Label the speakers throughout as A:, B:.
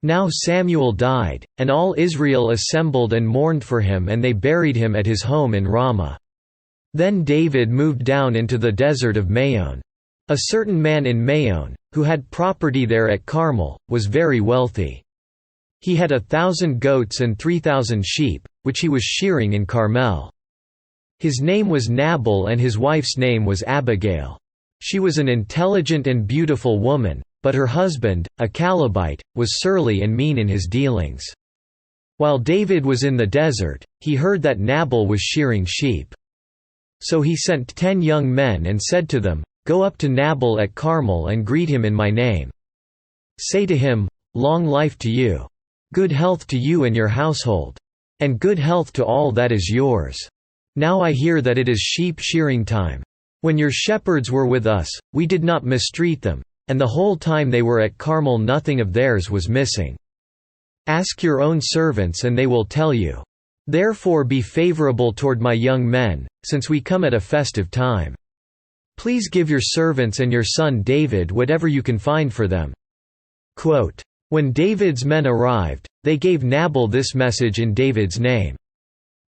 A: Now Samuel died, and all Israel assembled and mourned for him, and they buried him at his home in Ramah. Then David moved down into the desert of Maon. A certain man in Maon, who had property there at Carmel, was very wealthy. He had 1,000 goats and 3,000 sheep, which he was shearing in Carmel. His name was Nabal and his wife's name was Abigail. She was an intelligent and beautiful woman, but her husband, a Calebite, was surly and mean in his dealings. While David was in the desert, he heard that Nabal was shearing sheep. So he sent 10 young men and said to them, "Go up to Nabal at Carmel and greet him in my name. Say to him, 'Long life to you. Good health to you and your household. And good health to all that is yours. Now I hear that it is sheep shearing time. When your shepherds were with us, we did not mistreat them, and the whole time they were at Carmel nothing of theirs was missing. Ask your own servants and they will tell you. Therefore be favorable toward my young men, since we come at a festive time. Please give your servants and your son David whatever you can find for them." Quote, "When David's men arrived, they gave Nabal this message in David's name.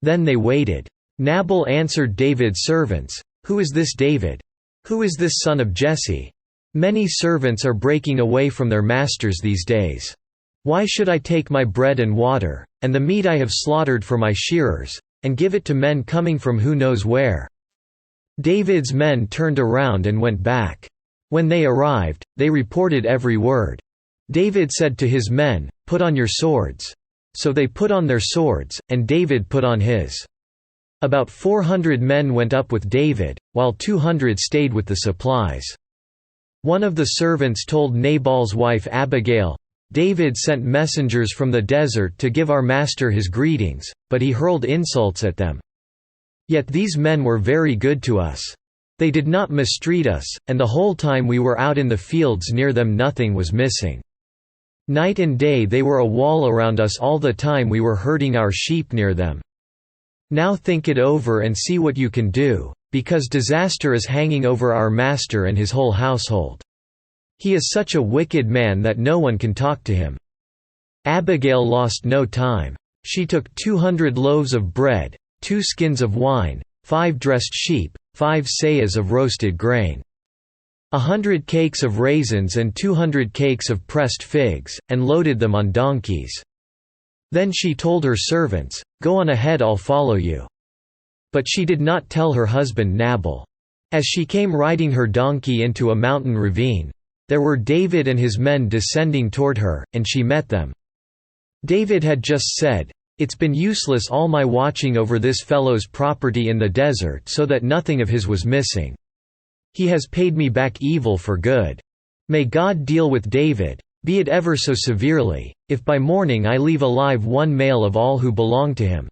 A: Then they waited. Nabal answered David's servants, 'Who is this David? Who is this son of Jesse? Many servants are breaking away from their masters these days. Why should I take my bread and water, and the meat I have slaughtered for my shearers, and give it to men coming from who knows where?' David's men turned around and went back. When they arrived, they reported every word. David said to his men, 'Put on your swords.' So they put on their swords, and David put on his. About 400 men went up with David, while 200 stayed with the supplies. One of the servants told Nabal's wife Abigail, 'David sent messengers from the desert to give our master his greetings, but he hurled insults at them. Yet these men were very good to us. They did not mistreat us, and the whole time we were out in the fields near them nothing was missing. Night and day they were a wall around us all the time we were herding our sheep near them. Now think it over and see what you can do, because disaster is hanging over our master and his whole household. He is such a wicked man that no one can talk to him.' Abigail lost no time. She took 200 loaves of bread, 2 skins of wine, 5 dressed sheep, 5 seahs of roasted grain, 100 cakes of raisins and 200 cakes of pressed figs, and loaded them on donkeys. Then she told her servants, 'Go on ahead, I'll follow you.' But she did not tell her husband Nabal. As she came riding her donkey into a mountain ravine, there were David and his men descending toward her, and she met them. David had just said, 'It's been useless all my watching over this fellow's property in the desert so that nothing of his was missing. He has paid me back evil for good. May God deal with David, be it ever so severely, if by morning I leave alive one male of all who belong to him.'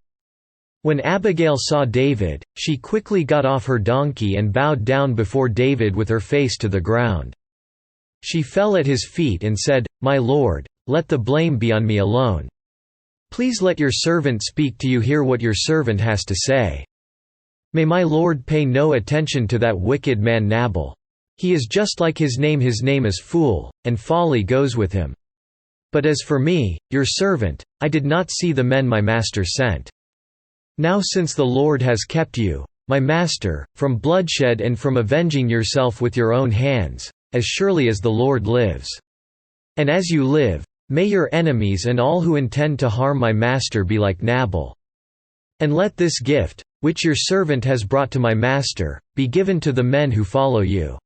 A: When Abigail saw David, she quickly got off her donkey and bowed down before David with her face to the ground. She fell at his feet and said, 'My lord, let the blame be on me alone. Please let your servant speak to you, hear what your servant has to say. May my lord pay no attention to that wicked man Nabal. He is just like his name is fool, and folly goes with him. But as for me, your servant, I did not see the men my master sent. Now since the Lord has kept you, my master, from bloodshed and from avenging yourself with your own hands, as surely as the Lord lives. And as you live, may your enemies and all who intend to harm my master be like Nabal. And let this gift, which your servant has brought to my master, be given to the men who follow you.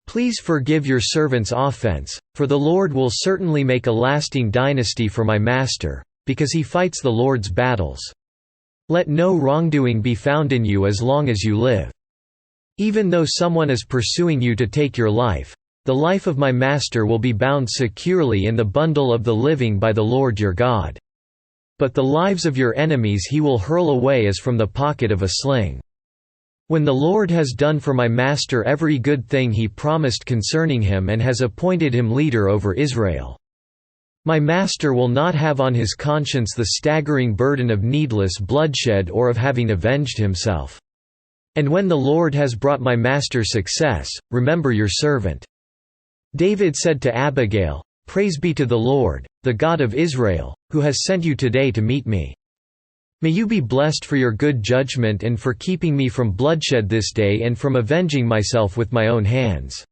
A: Please forgive your servant's offense, for the Lord will certainly make a lasting dynasty for my master, because he fights the Lord's battles. Let no wrongdoing be found in you as long as you live. Even though someone is pursuing you to take your life, the life of my master will be bound securely in the bundle of the living by the Lord your God. But the lives of your enemies he will hurl away as from the pocket of a sling. When the Lord has done for my master every good thing he promised concerning him and has appointed him leader over Israel, my master will not have on his conscience the staggering burden of needless bloodshed or of having avenged himself. And when the Lord has brought my master success, remember your servant.' David said to Abigail, "Praise be to the Lord, the God of Israel, who has sent you today to meet me. May you be blessed for your good judgment and for keeping me from bloodshed this day and from avenging myself with my own hands.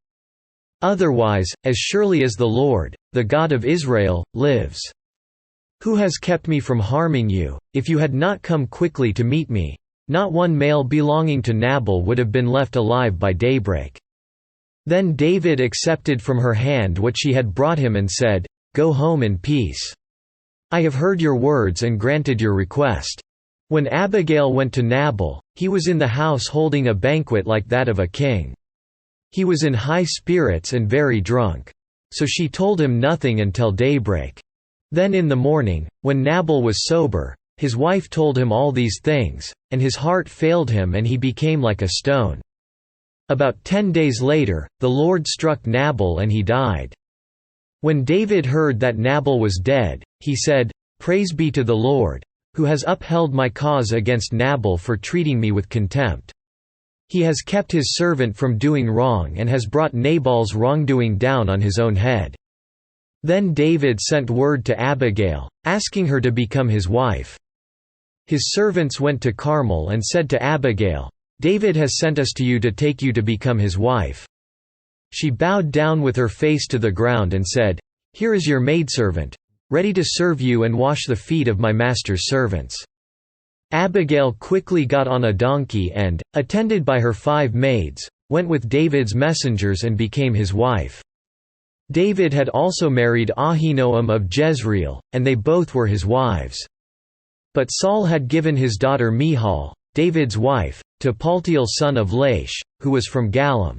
A: Otherwise, as surely as the Lord, the God of Israel, lives, who has kept me from harming you, if you had not come quickly to meet me, not one male belonging to Nabal would have been left alive by daybreak." Then David accepted from her hand what she had brought him and said, "Go home in peace. I have heard your words and granted your request." When Abigail went to Nabal, he was in the house holding a banquet like that of a king. He was in high spirits and very drunk. So she told him nothing until daybreak. Then in the morning, when Nabal was sober, his wife told him all these things, and his heart failed him and he became like a stone. About 10 days later, the Lord struck Nabal and he died. When David heard that Nabal was dead, he said, "Praise be to the Lord, who has upheld my cause against Nabal for treating me with contempt. He has kept his servant from doing wrong and has brought Nabal's wrongdoing down on his own head." Then David sent word to Abigail, asking her to become his wife. His servants went to Carmel and said to Abigail, "David has sent us to you to take you to become his wife." She bowed down with her face to the ground and said, "Here is your maidservant, ready to serve you and wash the feet of my master's servants." Abigail quickly got on a donkey and, attended by her 5 maids, went with David's messengers and became his wife. David had also married Ahinoam of Jezreel, and they both were his wives. But Saul had given his daughter Michal, David's wife, to Paltiel son of Laish, who was from Gallim.